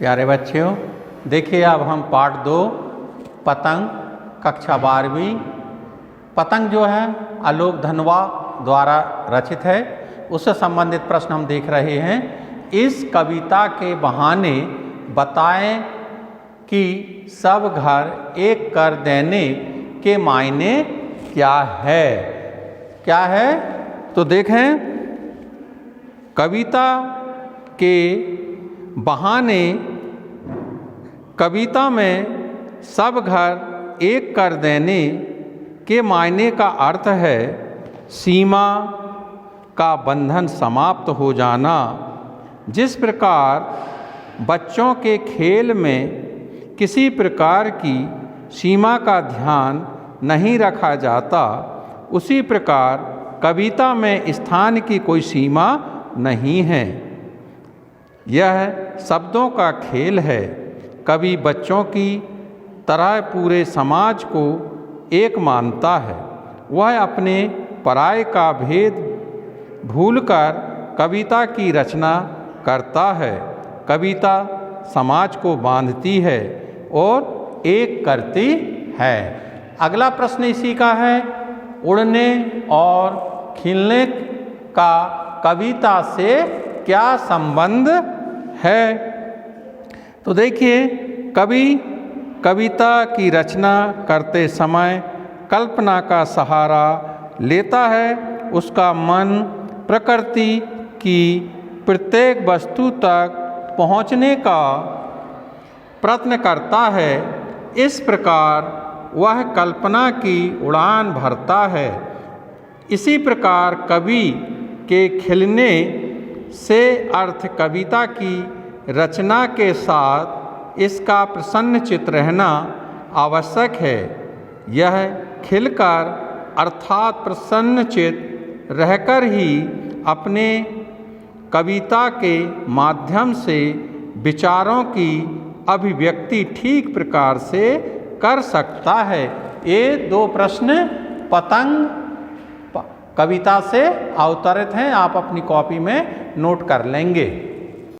प्यारे बच्चों, देखिए अब हम पाठ 2 पतंग कक्षा 12वीं पतंग जो है आलोक धनवा द्वारा रचित है, उससे संबंधित प्रश्न हम देख रहे हैं। इस कविता के बहाने बताएं कि सब घर एक कर देने के मायने क्या है। क्या है तो देखें, कविता के बहाने कविता में सब घर एक कर देने के मायने का अर्थ है सीमा का बंधन समाप्त हो जाना। जिस प्रकार बच्चों के खेल में किसी प्रकार की सीमा का ध्यान नहीं रखा जाता, उसी प्रकार कविता में स्थान की कोई सीमा नहीं है। यह शब्दों का खेल है। कवि बच्चों की तरह पूरे समाज को एक मानता है। वह अपने पराये का भेद भूलकर कविता की रचना करता है। कविता समाज को बांधती है और एक करती है। अगला प्रश्न इसी का है, उड़ने और खिलने का कविता से क्या संबंध है। तो देखिए, कवि कविता की रचना करते समय कल्पना का सहारा लेता है। उसका मन प्रकृति की प्रत्येक वस्तु तक पहुँचने का प्रयत्न करता है। इस प्रकार वह कल्पना की उड़ान भरता है। इसी प्रकार कवि के खिलने से अर्थ कविता की रचना के साथ इसका प्रसन्नचित्त रहना आवश्यक है। यह खिलकर अर्थात प्रसन्नचित्त रहकर ही अपने कविता के माध्यम से विचारों की अभिव्यक्ति ठीक प्रकार से कर सकता है। ये 2 प्रश्न पतंग कविता से अवतरित हैं, आप अपनी कॉपी में नोट कर लेंगे।